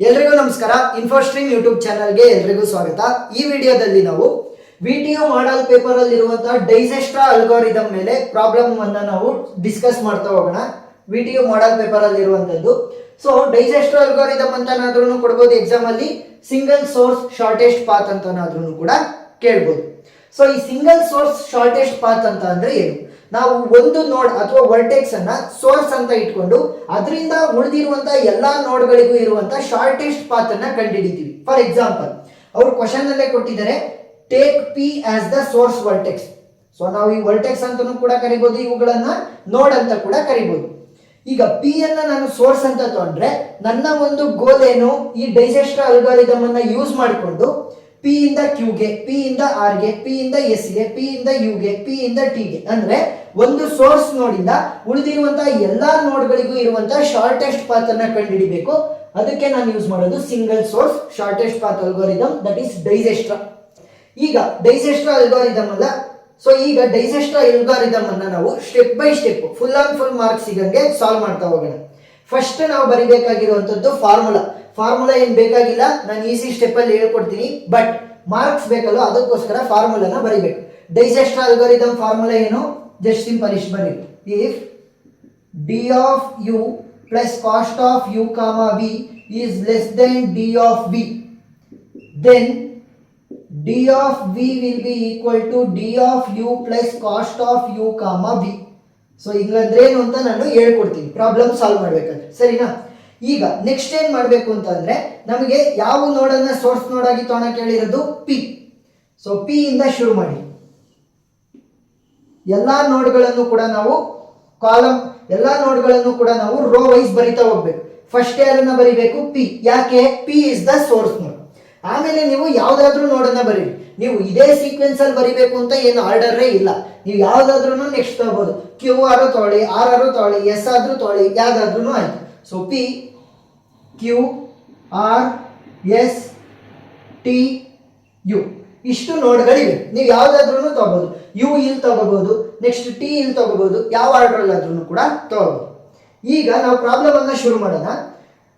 ಎಲ್ರಿಗೂ ನಮಸ್ಕಾರ. ಇನ್ಫೋಸ್ಟ್ರೀಮ್ ಯೂಟ್ಯೂಬ್ ಚಾನಲ್ಗೆ ಎಲ್ರಿಗೂ ಸ್ವಾಗತ. ಈ ವಿಡಿಯೋದಲ್ಲಿ ನಾವು ವಿಟಿಯು ಮಾಡಲ್ ಪೇಪರ್ ಅಲ್ಲಿ ಇರುವಂತಹ ಡೈಜೆಸ್ಟ್ರಾ ಅಲ್ಗಾರಿದಮ್ ಮೇಲೆ ಪ್ರಾಬ್ಲಮ್ ಅನ್ನ ನಾವು ಡಿಸ್ಕಸ್ ಮಾಡ್ತಾ ಹೋಗೋಣ. ವಿಟಿಯು ಮಾಡಲ್ ಪೇಪರ್ ಅಲ್ಲಿ ಇರುವಂತದ್ದು. ಸೊ ಡೈಜೆಸ್ಟ್ರಾ ಅಲ್ಗಾರಿದಮ್ ಅಂತನಾದ್ರೂ ಕೊಡಬಹುದು ಎಕ್ಸಾಮ್ ಅಲ್ಲಿ, ಸಿಂಗಲ್ ಸೋರ್ಸ್ ಶಾರ್ಟೆಸ್ಟ್ ಪಾತ್ ಅಂತನಾದ್ರೂ ಕೂಡ ಕೇಳಬಹುದು. ಸೊ ಈ ಸಿಂಗಲ್ ಸೋರ್ಸ್ ಶಾರ್ಟೆಸ್ಟ್ ಪಾತ್ ಅಂತ ಅಂದ್ರೆ ಏನು? ನಾವು ಒಂದು ನೋಡ್ ಅಥವಾ ವರ್ಟೆಕ್ಸ್ ಅನ್ನ ಸೋರ್ಸ್ ಅಂತ ಇಟ್ಕೊಂಡು ಅದರಿಂದ ಉಳಿದಿರುವಂತಹ ಎಲ್ಲಾ ನೋಡ್ಗಳಿಗೂ ಇರುವಂತಹ ಶಾರ್ಟೆಸ್ಟ್ ಪಾತ್ ಅನ್ನ ಕಂಡುಹಿಡಿತೀವಿ. ಫಾರ್ ಎಕ್ಸಾಂಪಲ್, ಅವರು ಕ್ವಶನ್ ಅಲ್ಲೇ ಕೊಟ್ಟಿದ್ದಾರೆ, take P as the source vertex. So ನಾವು ಈ ವರ್ಟೆಕ್ಸ್ ಅಂತಾನೂ ಕೂಡ ಕರಿಬಹುದು, ಇವುಗಳನ್ನ ನೋಡ್ ಅಂತ ಕೂಡ ಕರಿಬಹುದು. ಈಗ ಪಿ ಅನ್ನ ನಾನು ಸೋರ್ಸ್ ಅಂತ ತಗೊಂಡ್ರೆ ನನ್ನ ಒಂದು ಗೋಲ್ ಏನು? ಈ ಡೈಜೆಸ್ಟ್ರಾ ಅಲ್ಗಾರಿದಮ್ ಅನ್ನ ಯೂಸ್ ಮಾಡಿಕೊಂಡು ಪಿ ಇಂದ ಕ್ಯೂಗೆ, ಪಿ ಇಂದ ಆರ್ ಗೆ, ಪಿ ಇಂದ ಎಸ್ ಗೆ, ಪಿ ಇಂದ ಯು ಗೆ, ಪಿ ಇಂದ ಟಿ ಗೆ, ಅಂದ್ರೆ ಒಂದು ಸೋರ್ಸ್ ನೋಡಿಂದ ಉಳಿದಿರುವಂತಹ ಎಲ್ಲಾ ನೋಡ್ಗಳಿಗೂ ಇರುವಂತಹ ಶಾರ್ಟೆಸ್ಟ್ ಪಾತ್ ಅನ್ನ ಕಂಡುಹಿಡಿಬೇಕು. ಅದಕ್ಕೆ ನಾನು ಯೂಸ್ ಮಾಡೋದು single source shortest path algorithm, that is Dijkstra. ಈಗ ಡೈಜೆಸ್ಟ್ರಾ ಅಲ್ಗಾರಿದಮ್ ಅಲ್ಲ, ಸೊ ಈಗ ಡೈಜೆಸ್ಟ್ರಾ ಅಲ್ಗಾರಿದಮ್ ಅನ್ನ ನಾವು step by step full on full marks ಸಿಗಂಗೆ ಸಾಲ್ವ್ ಮಾಡ್ತಾ ಹೋಗೋಣ. ಫಸ್ಟ್ ನಾವು ಬರಿಬೇಕಾಗಿರುವಂತದ್ದು ಫಾರ್ಮುಲಾ ಏನ್ ಬೇಕಾಗಿಲ್ಲ, ನಾನು ಈಸಿ ಸ್ಟೆಪ್ ಅಲ್ಲಿ ಹೇಳ್ಕೊಡ್ತೀನಿ, ಬಟ್ ಮಾರ್ಕ್ಸ್ ಬೇಕಲ್ಲ, ಅದಕ್ಕೋಸ್ಕರ ಫಾರ್ಮುಲಾನ ಬರಿಬೇಕು. ಡೈಜೆಸ್ಟ್ರಾ ಅಲ್ಗಾರಿದಮ್ ಫಾರ್ಮುಲಾ ಏನು? ಜಸ್ಟ್ ಸಿಂಪಲ್ ಇಷ್ಟು ಬರೀ, if d of u plus cost of u comma v is less than d of v, then d of v will be equal to d of u plus cost of u comma v. So ಹಿಂಗಂದ್ರೆ ಏನು ಅಂತ ನಾನು ಹೇಳ್ಕೊಡ್ತೀನಿ problem solve ಮಾಡ್ಬೇಕಾದ್ರೆ, ಸರಿನಾ? ಈಗ next ಏನ್ ಮಾಡ್ಬೇಕು ಅಂತಂದ್ರೆ, ನಮಗೆ ಯಾವ ನೋಡನ್ನ ಸೋರ್ಸ್ ನೋಡ್ ಆಗಿ ತಗೊಳಕ್ ಹೇಳಿರೋದು? ಪಿ. ಸೊ ಪಿ ಇಂದ ಶುರು ಮಾಡಿ ಎಲ್ಲಾ ನೋಡ್ಗಳನ್ನು ಕೂಡ ನಾವು ಎಲ್ಲಾ ನೋಡ್ಗಳನ್ನು ಕೂಡ ನಾವು ರೋ ವೈಸ್ ಬರಿತಾ ಹೋಗ್ಬೇಕು. ಫಸ್ಟ್ ಯಾರನ್ನ ಬರಿಬೇಕು? ಪಿ. ಯಾಕೆ? ಪಿ ಇಸ್ ದ ಸೋರ್ಸ್ ನೋಡ್. ಆಮೇಲೆ ನೀವು ಯಾವ್ದಾದ್ರು ನೋಡನ್ನ ಬರೀರಿ. ನೀವು ಇದೇ ಸೀಕ್ವೆನ್ಸ್ ಅಲ್ಲಿ ಬರಿಬೇಕು ಅಂತ ಏನು ಆರ್ಡರೇ ಇಲ್ಲ. ನೀವು ಯಾವ್ದಾದ್ರು ನೆಕ್ಸ್ಟ್ ತಗೋಬಹುದು. ಕ್ಯೂ ಆರು ತೊಗೊಳ್ಳಿ, ಆರ್ ಆರು ತೊಗೊಳ್ಳಿ, ಎಸ್ ಆದ್ರೂ ತೊಗೊಳ್ಳಿ, ಯಾವ್ದಾದ್ರು ಆಯ್ತು. So P, Q, R, S, T, U, ಇಷ್ಟು ನೋಡ್ಗಳಿವೆ. ನೀವು ಯಾವ್ದಾದ್ರು ತಗೋಬಹುದು. ಯು ಇಲ್ಲಿ ತಗೋಬಹುದು, ನೆಕ್ಸ್ಟ್ ಟಿ ಇಲ್ಲಿ ತಗೋಬಹುದು, ಯಾವ ಆರ್ಡರ್ ಆದ್ರೂ ಕೂಡ ತಗೋಬಹುದು. ಈಗ ನಾವು ಪ್ರಾಬ್ಲಮ್ ಅನ್ನ ಶುರು ಮಾಡೋಣ.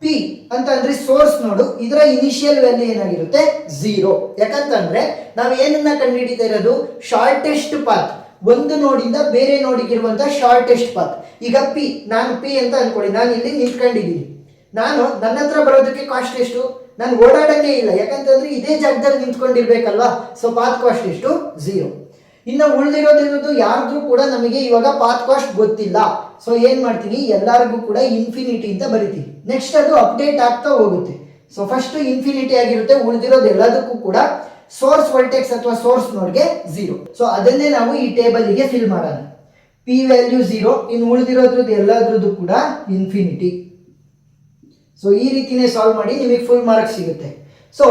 ಪಿ ಅಂತ ಅಂದ್ರೆ ಸೋರ್ಸ್ ನೋಡು, ಇದರ ಇನಿಷಿಯಲ್ ವ್ಯಾಲ್ಯೂ ಏನಾಗಿರುತ್ತೆ? 0. ಯಾಕಂತಂದ್ರೆ ನಾವು ಏನನ್ನ ಕಂಡುಹಿಡಿತಾ ಇರೋದು? ಶಾರ್ಟೆಸ್ಟ್ ಪಾತ್, ಒಂದು ನೋಡಿಂದ ಬೇರೆ ನೋಡಿಗಿರುವಂತ ಶಾರ್ಟೆಸ್ಟ್ ಪಾತ್. ಈಗ ಪಿ, ನಾನು ಪಿ ಅಂತ ಅನ್ಕೊಳ್ಳಿ, ನಾನು ಇಲ್ಲಿ ನಿಂತ್ಕೊಂಡಿದ್ದೀನಿ. ನನ್ನ ಹತ್ರ ಬರೋದಕ್ಕೆ ಕಾಸ್ಟ್ ಎಷ್ಟು? ನಾನು ಓಡಾಡಂಗೆ ಇಲ್ಲ, ಯಾಕಂತಂದ್ರೆ ಇದೇ ಜಾಗದಲ್ಲಿ ನಿಂತ್ಕೊಂಡಿರ್ಬೇಕಲ್ವಾ. ಸೊ ಪಾತ್ ಕಾಸ್ಟ್ ಎಷ್ಟು? 0. ಇನ್ನು ಉಳಿದಿರೋದಿರೋದು ಯಾರ್ದು ಕೂಡ ನಮಗೆ ಇವಾಗ ಪಾತ್ ಕಾಸ್ಟ್ ಗೊತ್ತಿಲ್ಲ. ಸೊ ಏನ್ ಮಾಡ್ತೀನಿ, ಎಲ್ಲರಿಗೂ ಕೂಡ ಇನ್ಫಿನಿಟಿ ಅಂತ ಬರಿತೀನಿ. ನೆಕ್ಸ್ಟ್ ಅದು ಅಪ್ಡೇಟ್ ಆಗ್ತಾ ಹೋಗುತ್ತೆ. ಸೊ ಫಸ್ಟ್ ಇನ್ಫಿನಿಟಿ ಆಗಿರುತ್ತೆ, ಉಳಿದಿರೋದು ಎಲ್ಲದಕ್ಕೂ ಕೂಡ ಸೋರ್ಸ್ ವರ್ಟೆಕ್ಸ್ ಅಥವಾ ಸೋರ್ಸ್ ನೋಡ್ಗೆ 0. ಸೊ ಅದನ್ನೇ ನಾವು ಈ ಟೇಬಲ್ಗೆ ಫಿಲ್ ಮಾಡೋಣ. ಪಿ ವ್ಯಾಲ್ಯೂ 0, ಇನ್ನು ಉಳಿದಿರೋದ್ರದ್ದು ಎಲ್ಲದ್ರದ್ದು ಕೂಡ ಇನ್ಫಿನಿಟಿ. ಸೊ ಈ ರೀತಿನೇ ಸಾಲ್ವ್ ಮಾಡಿ ನಿಮಗೆ ಫುಲ್ ಮಾರ್ಕ್ಸ್ ಸಿಗುತ್ತೆ. ಸೊ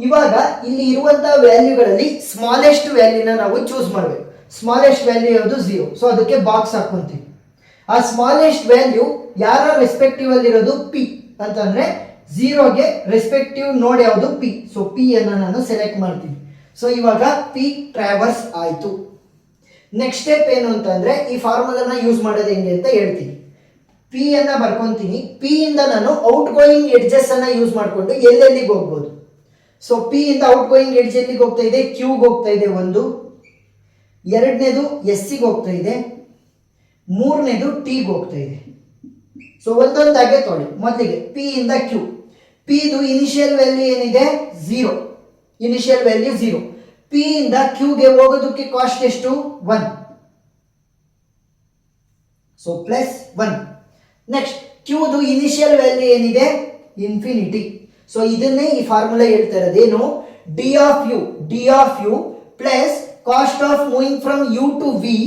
ಇವಾಗ ಇಲ್ಲಿ ಇರುವಂತಹ ವ್ಯಾಲ್ಯೂಗಳಲ್ಲಿ ಸ್ಮಾಲೆಸ್ಟ್ ವ್ಯಾಲ್ಯೂನ ನಾವು ಚೂಸ್ ಮಾಡಬೇಕು. ಸ್ಮಾಲೆಸ್ಟ್ ವ್ಯಾಲ್ಯೂ ಯಾವುದು? 0. ಸೊ ಅದಕ್ಕೆ ಬಾಕ್ಸ್ ಹಾಕೊಂತೀವಿ. ಆ ಸ್ಮಾಲೆಸ್ಟ್ ವ್ಯಾಲ್ಯೂ ಯಾರ ರೆಸ್ಪೆಕ್ಟಿವ್ ಅಲ್ಲಿ ಇರೋದು? ಪಿ ಅಂತಂದ್ರೆ 0ಗೆ ರೆಸ್ಪೆಕ್ಟಿವ್ ನೋಡ್ ಯಾವುದು? ಪಿ. ಸೊ ಪಿ ಅನ್ನ ನಾನು ಸೆಲೆಕ್ಟ್ ಮಾಡ್ತೀನಿ. ಸೊ ಇವಾಗ ಪಿ ಟ್ರಾವರ್ಸ್ ಆಯ್ತು. ನೆಕ್ಸ್ಟ್ ಸ್ಟೆಪ್ ಏನು ಅಂತಂದ್ರೆ, ಈ ಫಾರ್ಮುಲಾನ ಯೂಸ್ ಮಾಡೋದು ಹೆಂಗೆ ಅಂತ ಹೇಳ್ತೀನಿ. ಪಿ ಅನ್ನ ಬರ್ಕೊಂತೀನಿ. ಪಿ ಇಂದ ನಾನು ಔಟ್ ಗೋಯಿಂಗ್ ಎಡ್ಜಸ್ ಅನ್ನ ಯೂಸ್ ಮಾಡಿಕೊಂಡು ಎಲ್ಲೆಲ್ಲಿಗೆ ಹೋಗ್ಬೋದು. ಸೊ ಪಿ ಇಂದ ಔಟ್ ಗೋಯಿಂಗ್ ಎಡ್ಜ್ ಎಲ್ಲಿಗೆ ಹೋಗ್ತಾ ಇದೆ? ಕ್ಯೂಗೆ ಹೋಗ್ತಾ ಇದೆ ಒಂದು, ಎರಡನೇದು ಎಸ್ ಗೆ ಹೋಗ್ತಾ ಇದೆ, ಮೂರನೇದು ಟಿಗೆ ಹೋಗ್ತಾ ಇದೆ. ಸೊ ಒಂದೊಂದಾಗೆ ತೊಳಿ. ಮೊದಲಿಗೆ ಪಿ ಇಂದ ಕ್ಯೂ. ಪಿ ಇದು ಇನಿಷಿಯಲ್ ವ್ಯಾಲ್ಯೂ ಏನಿದೆ? 0. Initial value 0. ಪಿ ಇಂದ ಕ್ಯೂಗೆ ಹೋಗೋದಕ್ಕೆ ಕಾಸ್ಟ್ ಎಷ್ಟು? 1. So plus 1. ನೆಕ್ಸ್ಟ್ ಕ್ಯೂದು ಇನಿಷಿಯಲ್ ವ್ಯಾಲ್ಯೂ ಏನಿದೆ? ಇನ್ಫಿನಿಟಿ. ಸೊ ಇದನ್ನೇ ಈ ಫಾರ್ಮುಲಾ ಹೇಳ್ತಾ ಇರೋದೇನು? D of u plus cost of moving from u to v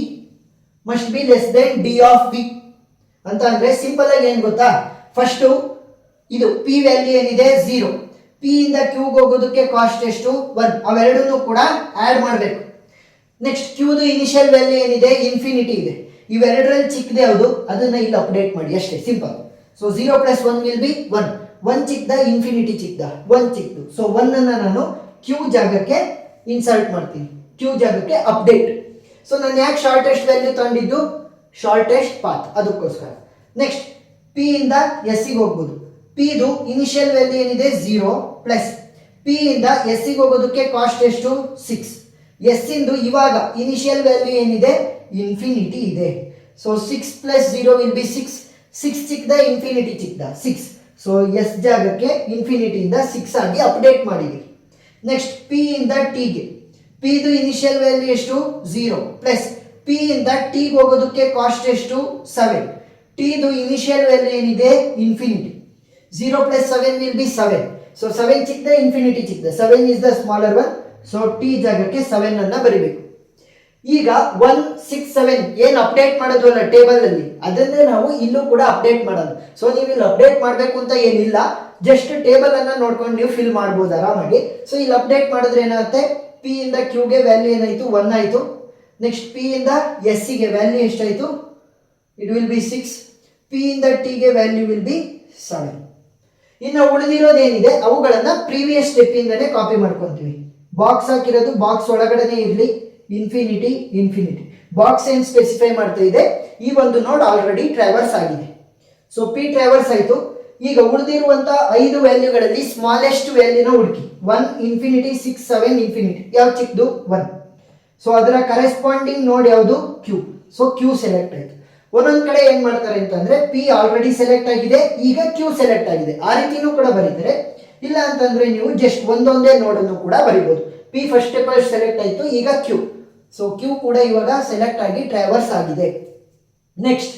must be less than d of v ಅಂತ ಅಂದ್ರೆ ಸಿಂಪಲ್ ಆಗಿ ಏನ್ ಗೊತ್ತಾ? ಫಸ್ಟ್ ಇದು ಪಿ ವ್ಯಾಲ್ಯೂ ಏನಿದೆ? 0. ಪಿ ಇಂದ ಕ್ಯೂಗೆ ಹೋಗೋದಕ್ಕೆ ಕಾಸ್ಟ್ ಎಷ್ಟು? 1. ಅವೆರಡನ್ನು ಕೂಡ ಆಡ್ ಮಾಡಬೇಕು. ನೆಕ್ಸ್ಟ್ ಕ್ಯೂದು ಇನಿಷಿಯಲ್ ವ್ಯಾಲ್ಯೂ ಏನಿದೆ? ಇನ್ಫಿನಿಟಿ ಇದೆ. ಇವೆರಡರಲ್ಲಿ ಚಿಕ್ಕದೆ ಯಾವುದು? ಅದನ್ನ ಇಲ್ಲಿ ಅಪ್ಡೇಟ್ ಮಾಡಿ ಅಷ್ಟೇ, ಸಿಂಪಲ್. So 0 + 1 will be 1. 1 ಚಿಕ್ಕದ, ಇನ್ಫಿನಿಟಿ ಚಿಕ್ಕದ? 1 ಚಿಕ್ಕದು. ಸೊ 1 ಅನ್ನ ನಾನು ಕ್ಯೂ ಜಾಗಕ್ಕೆ ಇನ್ಸರ್ಟ್ ಮಾಡ್ತೀನಿ, ಕ್ಯೂ ಜಾಗಕ್ಕೆ ಅಪ್ಡೇಟ್. ಸೊ ನಾನು ಯಾಕೆ ಶಾರ್ಟೆಸ್ಟ್ ವ್ಯಾಲ್ಯೂ ತಗೊಂಡಿದ್ದು? ಶಾರ್ಟೆಸ್ಟ್ ಪಾತ್, ಅದಕ್ಕೋಸ್ಕರ. ನೆಕ್ಸ್ಟ್ ಪಿ ಇಂದ ಎಸ್ ಗೆ ಹೋಗ್ಬೋದು. ಪಿ ಇದು ಇನಿಷಿಯಲ್ ವ್ಯಾಲ್ಯೂ ಏನಿದೆ 0 ಪ್ಲಸ್ ಪಿ ಇಂದ ಎಸ್ ಗೆ ಹೋಗೋದಕ್ಕೆ ಕಾಸ್ಟ್ ಎಷ್ಟು 6. ಎಸ್ ಇಂದು ಇವಾಗ ಇನಿಷಿಯಲ್ ವ್ಯಾಲ್ಯೂ ಏನಿದೆ ಇನ್ಫಿನಿಟಿ ಇದೆ. So 6 plus 0 will be 6. 6 ಚಿಕ್ಕದ ಇನ್ಫಿನಿಟಿ ಚಿಕ್ಕದ 6. ಸೊ ಎಸ್ ಜಾಗಕ್ಕೆ ಇನ್ಫಿನಿಟಿಯಿಂದ 6 ಆಗಿ ಅಪ್ಡೇಟ್ ಮಾಡಿದ್ವಿ. ನೆಕ್ಸ್ಟ್ ಪಿ ಇಂದ ಟಿಗೆ ಪಿ ಇದು ಇನಿಷಿಯಲ್ ವ್ಯಾಲ್ಯೂ ಎಷ್ಟು 0 ಪ್ಲಸ್ ಪಿ ಇಂದ ಟಿ ಹೋಗೋದಕ್ಕೆ ಕಾಸ್ಟ್ ಎಷ್ಟು 7. ಟಿ ಇದು ಇನಿಷಿಯಲ್ ವ್ಯಾಲ್ಯೂ ಏನಿದೆ infinity. 0 plus 7 will be 7. So 7 ಚಿಕ್ಕದ ಇನ್ಫಿನಿಟಿ ಚಿಕ್ಕದ 7 is the smaller one. So T ಜಾಗಕ್ಕೆ 7 ಅನ್ನ ಬರಿಬೇಕು. ಈಗ 1 6 7 ಏನು ಅಪ್ಡೇಟ್ ಮಾಡೋದ್ವಲ್ಲ ಟೇಬಲ್ ಅಲ್ಲಿ ಅದನ್ನೇ ನಾವು ಇಲ್ಲೂ ಕೂಡ ಅಪ್ಡೇಟ್ ಮಾಡೋದು. ಸೊ ನೀವು ಇಲ್ಲಿ ಅಪ್ಡೇಟ್ ಮಾಡಬೇಕು ಅಂತ ಏನಿಲ್ಲ, ಜಸ್ಟ್ ಟೇಬಲ್ ಅನ್ನ ನೋಡ್ಕೊಂಡು ನೀವು ಫಿಲ್ ಮಾಡಬಹುದು ಆರಾಮಾಗಿ. ಸೊ ಇಲ್ಲಿ ಅಪ್ಡೇಟ್ ಮಾಡಿದ್ರೆ ಏನಾಗುತ್ತೆ, ಪಿ ಇಂದ ಕ್ಯೂಗೆ ವ್ಯಾಲ್ಯೂ ಏನಾಯ್ತು 1 ಆಯ್ತು. ನೆಕ್ಸ್ಟ್ ಪಿ ಇಂದ ಎಸ್ ಗೆ ವ್ಯಾಲ್ಯೂ ಎಷ್ಟಾಯ್ತು, ಇಟ್ ವಿಲ್ ಬಿ 6. ಪಿ ಇಂದ ಟಿ ಗೆ ವ್ಯಾಲ್ಯೂ ವಿಲ್ ಬಿ 7. ಇನ್ನು ಉಳಿದಿರೋದೇನಿದೆ ಅವುಗಳನ್ನ ಪ್ರೀವಿಯಸ್ ಸ್ಟೆಪ್ ಇಂದನೇ ಕಾಪಿ ಮಾಡ್ಕೊಂತೀವಿ. ಬಾಕ್ಸ್ ಹಾಕಿರೋದು ಬಾಕ್ಸ್ ಒಳಗಡೆನೆ ಇರಲಿ, ಇನ್ಫಿನಿಟಿ ಇನ್ಫಿನಿಟಿ. ಬಾಕ್ಸ್ ಏನ್ ಸ್ಪೆಸಿಫೈ ಮಾಡ್ತಾ ಇದೆ, ಈ ಒಂದು ನೋಡ್ ಆಲ್ರೆಡಿ ಟ್ರಾವರ್ಸ್ ಆಗಿದೆ. ಸೊ ಪಿ ಟ್ರಾವರ್ಸ್ ಆಯ್ತು. ಈಗ ಉಳಿದಿರುವಂತ 5 ವ್ಯಾಲ್ಯೂಗಳಲ್ಲಿ ಸ್ಮಾಲೆಸ್ಟ್ ವ್ಯಾಲ್ಯೂನ ಹುಡುಕಿ. 1 ಇನ್ಫಿನಿಟಿ 6 7 ಇನ್ಫಿನಿಟಿ ಯಾವ್ದು ಚಿಕ್ಕದು 1. ಸೊ ಅದರ ಕರೆಸ್ಪಾಂಡಿಂಗ್ ನೋಡ್ ಯಾವುದು ಕ್ಯೂ. ಸೊ ಕ್ಯೂ ಸೆಲೆಕ್ಟ್ ಆಯ್ತು. ಒಂದೊಂದ್ ಕಡೆ ಏನ್ ಮಾಡ್ತಾರೆ ಅಂತಂದ್ರೆ ಪಿ ಆಲ್ರೆಡಿ ಸೆಲೆಕ್ಟ್ ಆಗಿದೆ, ಈಗ ಕ್ಯೂ ಸೆಲೆಕ್ಟ್ ಆಗಿದೆ, ಆ ರೀತಿನೂ ಕೂಡ ಬರೀತಾರೆ. ಇಲ್ಲ ಅಂತಂದ್ರೆ ನೀವು ಜಸ್ಟ್ ಒಂದೊಂದೇ ನೋಡನ್ನು ಕೂಡ ಬರೀಬಹುದು. ಪಿ ಫಸ್ಟ್ ಸ್ಟೆಪ್ ಅಲ್ಲಿ ಸೆಲೆಕ್ಟ್ ಆಯ್ತು, ಈಗ ಕ್ಯೂ. ಸೊ ಕ್ಯೂ ಕೂಡ ಇವಾಗ ಸೆಲೆಕ್ಟ್ ಆಗಿ ಟ್ರಾವರ್ಸ್ ಆಗಿದೆ. ನೆಕ್ಸ್ಟ್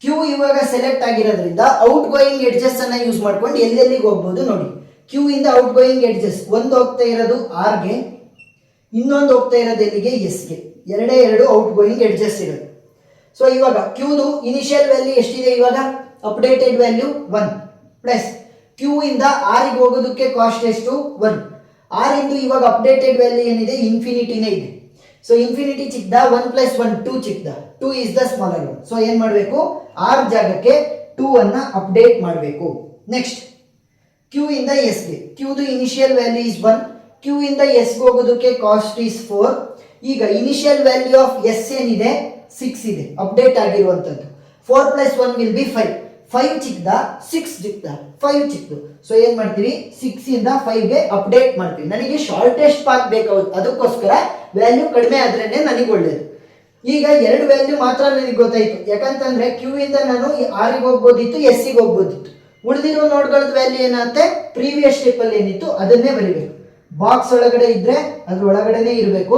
ಕ್ಯೂ ಇವಾಗ ಸೆಲೆಕ್ಟ್ ಆಗಿರೋದ್ರಿಂದ ಔಟ್ ಗೋಯಿಂಗ್ ಎಡ್ಜಸ್ ಅನ್ನ ಯೂಸ್ ಮಾಡ್ಕೊಂಡು ಎಲ್ಲೆಲ್ಲಿಗೆ ಹೋಗ್ಬೋದು ನೋಡಿ. ಕ್ಯೂ ಇಂದ ಔಟ್ ಗೋಯಿಂಗ್ ಎಡ್ಜಸ್ ಒಂದು ಹೋಗ್ತಾ ಇರೋದು ಆರ್ ಗೆ, ಇನ್ನೊಂದು ಹೋಗ್ತಾ ಇರೋದು ಎಲ್ಲಿಗೆ ಎಸ್ ಗೆ. ಎರಡೇ ಎರಡು ಔಟ್ ಗೋಯಿಂಗ್ ಎಡ್ಜಸ್ ಇರೋದು. ಸೊ ಇವಾಗ ಕ್ಯೂದು ಇನಿಷಿಯಲ್ ವ್ಯಾಲ್ಯೂ ಎಷ್ಟಿದೆ, ಇವಾಗ ಅಪ್ಡೇಟೆಡ್ ವ್ಯಾಲ್ಯೂ 1 ಪ್ಲಸ್ ಕ್ಯೂ ಇಂದ ಆರ್ ಗೆ ಹೋಗೋದಕ್ಕೆ ಕಾಸ್ಟ್ ಎಷ್ಟು 1. ಆರ್ ಇಂದು ಇವಾಗ ಅಪ್ಡೇಟೆಡ್ ವ್ಯಾಲ್ಯೂ ಏನಿದೆ ಇನ್ಫಿನಿಟಿನೇ ಇದೆ. ಸೊ ಇನ್ಫಿನಿಟಿ ಚಿಕ್ಕದ 1 ಪ್ಲಸ್ 1 2 ಚಿಕ್ಕದ 2 is the smaller one. So ಏನ್ ಮಾಡಬೇಕು, ಆರ್ ಜಾಗಕ್ಕೆ 2 ಅನ್ನ ಅಪ್ಡೇಟ್ ಮಾಡಬೇಕು. ನೆಕ್ಸ್ಟ್ ಕ್ಯೂ ಇಂದ ಎಸ್ ಗೆ ಕ್ಯೂದು ಇನಿಷಿಯಲ್ ವ್ಯಾಲ್ಯೂ ಇಸ್ 1. ಕ್ಯೂ ಇಂದ ಎಸ್ ಗೆ ಹೋಗೋದಕ್ಕೆ ಕಾಸ್ಟ್ ಇಸ್ 4. ಈಗ ಇನಿಷಿಯಲ್ ವ್ಯಾಲ್ಯೂ ಆಫ್ ಎಸ್ ಏನಿದೆ 6 ಇದೆ, ಅಪ್ಡೇಟ್ ಆಗಿರುವಂತದ್ದು. 4 ಪ್ಲಸ್ 1 ವಿಲ್ ಬಿ 5. 5 ಚಿಕ್ಕದ 6 ಚಿಕ್ಕದ 5 ಚಿಕ್ಕದು. ಸೊ ಏನ್ ಮಾಡ್ತೀವಿ, 6 ಇಂದ 5 ಗೆ ಅಪ್ಡೇಟ್ ಮಾಡ್ತೀವಿ. ನನಗೆ ಶಾರ್ಟೆಸ್ಟ್ ಪಾತ್ ಬೇಕಾಗುತ್ತೆ, ಅದಕ್ಕೋಸ್ಕರ ವ್ಯಾಲ್ಯೂ ಕಡಿಮೆ ಆದ್ರೇನೆ ನನಗೆ ಒಳ್ಳೇದು. ಈಗ 2 ವ್ಯಾಲ್ಯೂ ಮಾತ್ರ ನನಗೆ ಗೊತ್ತಾಯ್ತು, ಯಾಕಂತಂದ್ರೆ ಕ್ಯೂ ಇಂದ ನಾನು ಆರ್ ಗೆ ಹೋಗ್ಬೋದಿತ್ತು, ಎಸ್ ಗೆ ಹೋಗ್ಬೋದಿತ್ತು. ಉಳಿದಿರೋ ನೋಡ್ಗಳದ ವ್ಯಾಲ್ಯೂ ಏನಾಗುತ್ತೆ, ಪ್ರೀವಿಯಸ್ ಸ್ಟೆಪ್ ಅಲ್ಲಿ ಏನಿತ್ತು ಅದನ್ನೇ ಬರೀಬೇಕು. ಬಾಕ್ಸ್ ಒಳಗಡೆ ಇದ್ರೆ ಅದ್ರ ಒಳಗಡೆನೆ ಇರಬೇಕು.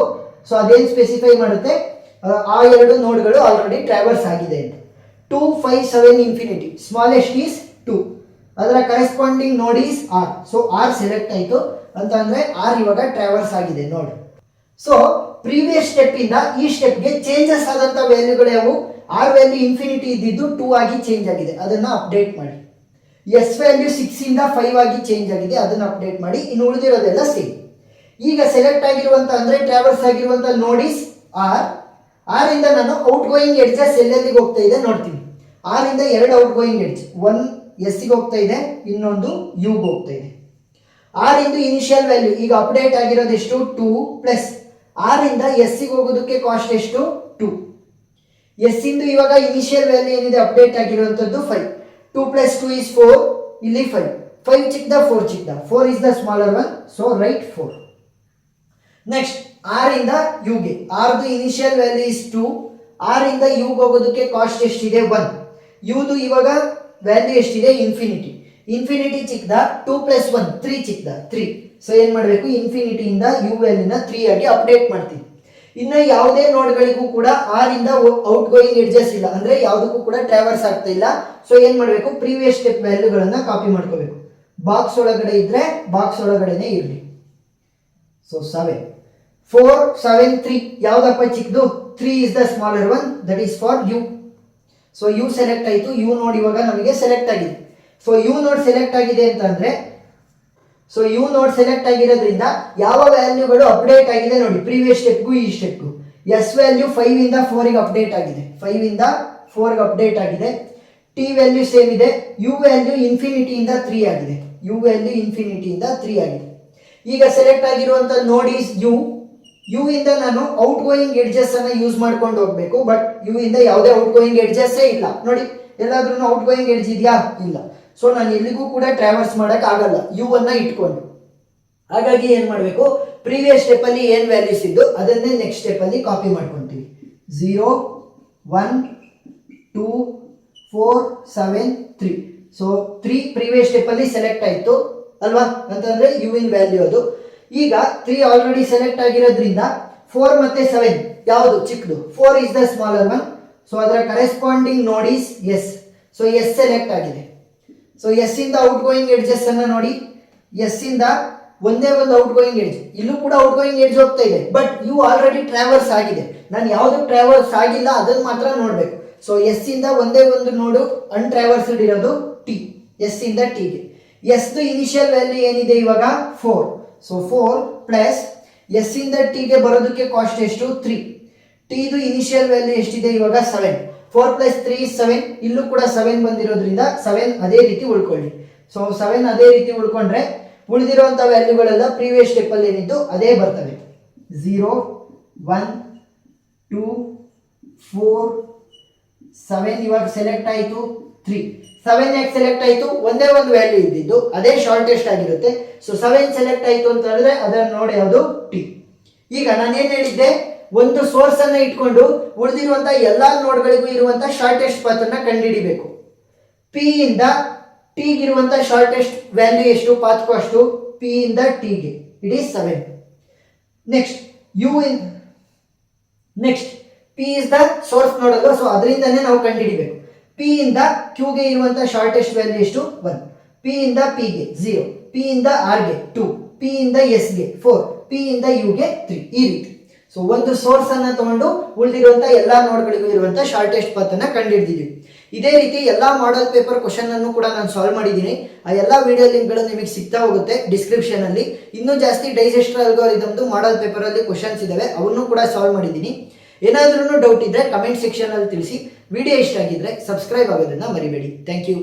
ಸೊ ಅದೇನ್ ಸ್ಪೆಸಿಫೈ ಮಾಡುತ್ತೆ, ಆ 2 ನೋಡ್ಗಳು ಆಲ್ರೆಡಿ ಟ್ರಾವರ್ಸ್ ಆಗಿದೆ ಅಂತ. 2 5 7 ಇನ್ಫಿನಿಟಿ ಸ್ಮಾಲೆಸ್ಟ್ ಈಸ್ 2. ಅದರ corresponding node is R. So R select ಆಯ್ತು ಅಂತ ಅಂದ್ರೆ ಆರ್ ಇವಾಗ ಟ್ರಾವರ್ಸ್ ಆಗಿದೆ ನೋಡ್. ಸೊ ಪ್ರೀವಿಯಸ್ ಸ್ಟೆಪ್ ಇಂದ ಈ ಸ್ಟೆಪ್ ಗೆ ಚೇಂಜಸ್ ಆದಂತ ವ್ಯಾಲ್ಯೂಗಳು ಯಾವುವು, ಆರ್ ವ್ಯಾಲ್ಯೂ ಇನ್ಫಿನಿಟಿ ಇದ್ದಿದ್ದು 2 ಆಗಿ ಚೇಂಜ್ ಆಗಿದೆ, ಅದನ್ನ ಅಪ್ಡೇಟ್ ಮಾಡಿ. ಎಸ್ ವ್ಯಾಲ್ಯೂ 6 ಇಂದ 5 ಆಗಿ ಚೇಂಜ್ ಆಗಿದೆ, ಅದನ್ನ ಅಪ್ಡೇಟ್ ಮಾಡಿ. ಇನ್ನು ಉಳಿದಿರೋದೆಲ್ಲ ಸೇಮ್. ಈಗ ಸೆಲೆಕ್ಟ್ ಆಗಿರುವಂತ ಅಂದ್ರೆ ಟ್ರಾವರ್ಸ್ ಆಗಿರುವಂತ ನೋಡ್ ಈಸ್ ಆರ್. ಆರ್ ಇಂದ ನಾನು ಔಟ್ ಗೋಯಿಂಗ್ ಎಡ್ಜಸ್ ಎಲ್ಲೆಲ್ಲಿಗೆ ಹೋಗ್ತಾ ಇದೆ ನೋಡ್ತೀನಿ. ಆರ್ ಇಂದ 2 ಔಟ್ ಗೋಯಿಂಗ್ ಎಡ್ಜ್, 1 ಎಸ್ ಗೆ ಹೋಗ್ತಾ ಇದೆ, ಇನ್ನೊಂದು ಯು ಗೆ ಹೋಗ್ತಾ ಇದೆ. ಆರ್ ಇಂದು ಇನಿಷಿಯಲ್ ವ್ಯಾಲ್ಯೂ ಈಗ ಅಪ್ಡೇಟ್ ಆಗಿರೋದು ಎಷ್ಟು 2 ಪ್ಲಸ್ ಆರ್ ಇಂದ ಎಸ್ ಗೆ ಹೋಗೋದಕ್ಕೆ ಕಾಸ್ಟ್ ಎಷ್ಟು 2. ಎಸ್ ಇಂದು ಇವಾಗ ಇನಿಷಿಯಲ್ ವ್ಯಾಲ್ಯೂ ಏನಿದೆ ಅಪ್ಡೇಟ್ ಆಗಿರುವಂತದ್ದು 5. 2 ಪ್ಲಸ್ 2 is 4. ಇಲ್ಲಿ 5. 5 ಚಿಕ್ಕದ 4 ಚಿಕ್ಕದ 4 is the smaller one. So write 4. Next R ಇಂದ ಯು ಗೆ ಆರ್ದು ಇನಿಷಿಯಲ್ ವ್ಯಾಲ್ಯೂ ಇಸ್ 2. ಆರ್ ಇಂದ ಯು ಹೋಗೋದಕ್ಕೆ ಕಾಸ್ಟ್ ಎಷ್ಟಿದೆ 1. ಯುದು ಇವಾಗ ವ್ಯಾಲ್ಯೂ ಎಷ್ಟಿದೆ ಇನ್ಫಿನಿಟಿ. ಇನ್ಫಿನಿಟಿ ಚಿಕ್ಕದ 2 ಪ್ಲಸ್ 1 3 ಚಿಕ್ಕದ 3. ಸೊ ಏನ್ ಮಾಡಬೇಕು, ಇನ್ಫಿನಿಟಿ ಇಂದ ಯು ವ್ಯಾಲ್ಯೂನ 3 ಆಗಿ ಅಪ್ಡೇಟ್ ಮಾಡ್ತೀವಿ. ಇನ್ನು ಯಾವುದೇ ನೋಡ್ಗಳಿಗೂ ಕೂಡ ಆರ್ ಇಂದ ಔಟ್ ಗೋಯಿಂಗ್ ಎಡ್ಜಸ್ ಇಲ್ಲ, ಅಂದ್ರೆ ಯಾವುದಕ್ಕೂ ಕೂಡ ಟ್ರಾವರ್ಸ್ ಆಗ್ತಾ ಇಲ್ಲ. ಸೊ ಏನ್ ಮಾಡಬೇಕು, ಪ್ರೀವಿಯಸ್ ಸ್ಟೆಪ್ ವ್ಯಾಲ್ಯೂಗಳನ್ನ ಕಾಪಿ ಮಾಡ್ಕೋಬೇಕು. ಬಾಕ್ಸ್ ಒಳಗಡೆ ಇದ್ರೆ ಬಾಕ್ಸ್ ಒಳಗಡೆನೆ ಇರಲಿ. ಸೊ 7 4 7 3 ಯಾವ್ದಪ್ಪ ಚಿಕ್ಕದು 3 is the smaller one, that is for U. So U select ಆಯ್ತು, ಯು ನೋಡ್ ಇವಾಗ ನಮಗೆ ಸೆಲೆಕ್ಟ್ ಆಗಿದೆ. ಸೊ ಯು ನೋಡ್ ಸೆಲೆಕ್ಟ್ ಆಗಿದೆ ಅಂತಂದ್ರೆ, ಸೊ ಯು ನೋಡ್ ಸೆಲೆಕ್ಟ್ ಆಗಿರೋದ್ರಿಂದ ಯಾವ ವ್ಯಾಲ್ಯೂಗಳು ಅಪ್ಡೇಟ್ ಆಗಿದೆ ನೋಡಿ, ಪ್ರೀವಿಯಸ್ ಸ್ಟೆಪ್ಗೂ ಈ ಸ್ಟೆಪ್ಗೂ. ಎಸ್ ವ್ಯಾಲ್ಯೂ 5 ಇಂದ 4 ಗೆ ಅಪ್ಡೇಟ್ ಆಗಿದೆ, 5 ಇಂದ 4 ಗೆ ಅಪ್ಡೇಟ್ ಆಗಿದೆ. ಟಿ ವ್ಯಾಲ್ಯೂ ಸೇಮ್ ಇದೆ. ಯು ವ್ಯಾಲ್ಯೂ ಇನ್ಫಿನಿಟಿ ಇಂದ 3 ಆಗಿದೆ, ಯು ವ್ಯಾಲ್ಯೂ ಇನ್ಫಿನಿಟಿ ಇಂದ 3 ಆಗಿದೆ. ಈಗ ಸೆಲೆಕ್ಟ್ ಆಗಿರುವಂತ ನೋಡ್ ಈಸ್ ಯು. ಯು ಇಂದ ನಾನು ಔಟ್ ಗೋಯಿಂಗ್ ಎಡ್ಜಸ್ ಅನ್ನ ಯೂಸ್ ಮಾಡ್ಕೊಂಡು ಹೋಗ್ಬೇಕು, ಬಟ್ ಯು ಇಂದ ಯಾವುದೇ ಔಟ್ ಗೋಯಿಂಗ್ ಎಡ್ಜಸ್ ಇಲ್ಲ ನೋಡಿ. ಎಲ್ಲಾದ್ರೂ ಔಟ್ ಗೋಯಿಂಗ್ ಎಡ್ಜ್ ಇದೆಯಾ, ಇಲ್ಲ. ಸೊ ನಾನು ಎಲ್ಲಿಗೂ ಕೂಡ ಟ್ರಾವರ್ಸ್ ಮಾಡಕ್ ಆಗಲ್ಲ ಯು ಅನ್ನ ಇಟ್ಕೊಂಡು. ಹಾಗಾಗಿ ಏನ್ ಮಾಡಬೇಕು, ಪ್ರೀವಿಯಸ್ ಸ್ಟೆಪ್ ಅಲ್ಲಿ ಏನ್ ವ್ಯಾಲ್ಯೂಸ್ ಇದ್ದು ಅದನ್ನೇ ನೆಕ್ಸ್ಟ್ ಸ್ಟೆಪ್ ಅಲ್ಲಿ ಕಾಪಿ ಮಾಡ್ಕೊಂತೀವಿ. 0 1 2 4 7 3. ಸೊ 3 ಪ್ರೀವಿಯಸ್ ಸ್ಟೆಪ್ ಅಲ್ಲಿ ಸೆಲೆಕ್ಟ್ ಆಯ್ತು ಅಲ್ವಾ, ಅಂತಂದ್ರೆ ಯು ಇನ್ ವ್ಯಾಲ್ಯೂ ಅದು. ಈಗ 3 ಆಲ್ರೆಡಿ ಸೆಲೆಕ್ಟ್ ಆಗಿರೋದ್ರಿಂದ 4 ಮತ್ತೆ 7 ಯಾವುದು ಚಿಕ್ಕದು, 4 ಇಸ್ ದ ಸ್ಮಾಲರ್ ಒನ್. ಸೊ ಅದರ corresponding node is S. So S select ಆಗಿದೆ. ಸೊ ಎಸ್ ಇಂದ ಔಟ್ ಗೋಯಿಂಗ್ ಎಡ್ಜಸ್ ಅನ್ನ ನೋಡಿ, ಎಸ್ ಇಂದ ಒಂದೇ ಒಂದು ಔಟ್ ಗೋಯಿಂಗ್ ಎಡ್ಜ್, ಇಲ್ಲೂ ಕೂಡ ಔಟ್ ಗೋಯಿಂಗ್ ಎಡ್ಜ್ ಹೋಗ್ತಾ ಇದೆ, ಬಟ್ ಯು ಆಲ್ರೆಡಿ ಟ್ರಾವರ್ಸ್ ಆಗಿದೆ. ನಾನು ಯಾವುದು ಟ್ರಾವರ್ಸ್ ಆಗಿಲ್ಲ ಅದನ್ನ ಮಾತ್ರ ನೋಡ್ಬೇಕು. ಸೊ ಎಸ್ ಇಂದ ಒಂದೇ ಒಂದು ನೋಡು ಅನ್ಟ್ರಾವರ್ಸ್ಡ್ ಇರೋದು ಟಿ, ಎಸ್ ಇಂದ ಟಿಗೆ. ಎಸ್ ಇನಿಷಿಯಲ್ ವ್ಯಾಲ್ಯೂ ಏನಿದೆ ಇವಾಗ 4. ಸೊ 4 ಪ್ಲಸ್ ಎಸ್ ಇಂದ ಟಿಗೆ ಬರೋದಕ್ಕೆ ಕಾಸ್ಟ್ ಎಷ್ಟು 3. ಟಿದು ಇನಿಷಿಯಲ್ ವ್ಯಾಲ್ಯೂ ಎಷ್ಟಿದೆ ಇವಾಗ 7. 4 ಪ್ಲಸ್ 3 7. ಇಲ್ಲೂ ಕೂಡ 7 ಬಂದಿರೋದ್ರಿಂದ 7 ಅದೇ ರೀತಿ ಉಳ್ಕೊಳ್ಳಿ. ಸೊ 7 ಅದೇ ರೀತಿ ಉಳ್ಕೊಂಡ್ರೆ ಉಳಿದಿರುವಂಥ ವ್ಯಾಲ್ಯೂಗಳೆಲ್ಲ ಪ್ರೀವಿಯಸ್ ಸ್ಟೆಪ್ ಅಲ್ಲಿ ಏನಿದ್ದು ಅದೇ ಬರ್ತವೆ. 0 1 2 4 7 ಇವಾಗ ಸೆಲೆಕ್ಟ್ ಆಯಿತು 3. 7 ಯಾಕೆ ಸೆಲೆಕ್ಟ್ ಆಯಿತು, ಒಂದೇ ಒಂದು ವ್ಯಾಲ್ಯೂ ಇದ್ದಿದ್ದು ಅದೇ ಶಾರ್ಟೆಸ್ಟ್ ಆಗಿರುತ್ತೆ. ಸೊ 7 ಸೆಲೆಕ್ಟ್ ಆಯಿತು ಅಂತ ಹೇಳಿದ್ರೆ ಅದನ್ನು ನೋಡಿ ಯಾವುದು ಟಿ. ಈಗ ನಾನೇನು ಹೇಳಿದ್ದೆ, ಒಂದು ಸೋರ್ಸ್ ಅನ್ನ ಇಟ್ಕೊಂಡು ಉಳಿದಿರುವಂಥ ಎಲ್ಲಾ ನೋಡ್ಗಳಿಗೂ ಇರುವಂಥ ಶಾರ್ಟೆಸ್ಟ್ ಪಾತ್ ಅನ್ನ ಕಂಡುಹಿಡಿಬೇಕು. ಪಿ ಇಂದ ಟಿಗಿರುವಂಥ ಶಾರ್ಟೆಸ್ಟ್ ವ್ಯಾಲ್ಯೂ ಎಷ್ಟು, ಪಾತ್ ಕಾಸ್ಟು ಪಿ ಇಂದ ಟಿಗೆ it is 7. Next U in next P is the source ನೋಡೋದು. ಸೊ ಅದರಿಂದನೇ ನಾವು ಕಂಡುಹಿಡಿಬೇಕು. ಪಿ ಇಂದ ಕ್ಯೂಗೆ ಇರುವಂಥ ಶಾರ್ಟೆಸ್ಟ್ ವ್ಯಾಲ್ಯೂ ಎಷ್ಟು 1. ಪಿ ಇಂದ ಪಿಗೆ 0. ಪಿ ಇಂದ ಆರ್ಗೆ 2. ಪಿ ಇಂದ ಎಸ್ಗೆ 4. ಪಿ ಇಂದ ಯುಗೆ 3. ಈ ರೀತಿ. ಸೊ ಒಂದು ಸೋರ್ಸ್ ಅನ್ನ ತಗೊಂಡು ಉಳಿದಿರುವಂಥ ಎಲ್ಲಾ ನೋಡ್ಗಳಿಗೂ ಇರುವಂಥ ಶಾರ್ಟೆಸ್ಟ್ ಪಾತ್ ಅನ್ನ ಕಂಡುಹಿಡಿದಿದ್ದೀವಿ. ಇದೇ ರೀತಿ ಎಲ್ಲಾ ಮಾಡಲ್ ಪೇಪರ್ ಕ್ವಶನ್ ಅನ್ನು ಕೂಡ ನಾನು ಸಾಲ್ವ್ ಮಾಡಿದ್ದೀನಿ. ಆ ಎಲ್ಲಾ ವಿಡಿಯೋ ಲಿಂಕ್ಗಳು ನಿಮಗೆ ಸಿಗ್ತಾ ಹೋಗುತ್ತೆ ಡಿಸ್ಕ್ರಿಪ್ಷನ್ ಅಲ್ಲಿ. ಇನ್ನೂ ಜಾಸ್ತಿ ಡೈಜೆಸ್ಟರ್ ಅಲ್ಗಾರಿದಮ್ದು ಮಾಡಲ್ ಪೇಪರ್ ಅಲ್ಲಿ ಕ್ವಶನ್ಸ್ ಇದಾವೆ, ಅವನ್ನು ಕೂಡ ಸಾಲ್ವ್ ಮಾಡಿದ್ದೀನಿ. ಏನಾದ್ರೂ ಡೌಟ್ ಇದ್ರೆ ಕಮೆಂಟ್ ಸೆಕ್ಷನ್ ಅಲ್ಲಿ ತಿಳಿಸಿ. ವಿಡಿಯೋ ಇಷ್ಟ ಆಗಿದ್ರೆ ಸಬ್ಸ್ಕ್ರೈಬ್ ಆಗೋದನ್ನ ಮರಿಬೇಡಿ. Thank you.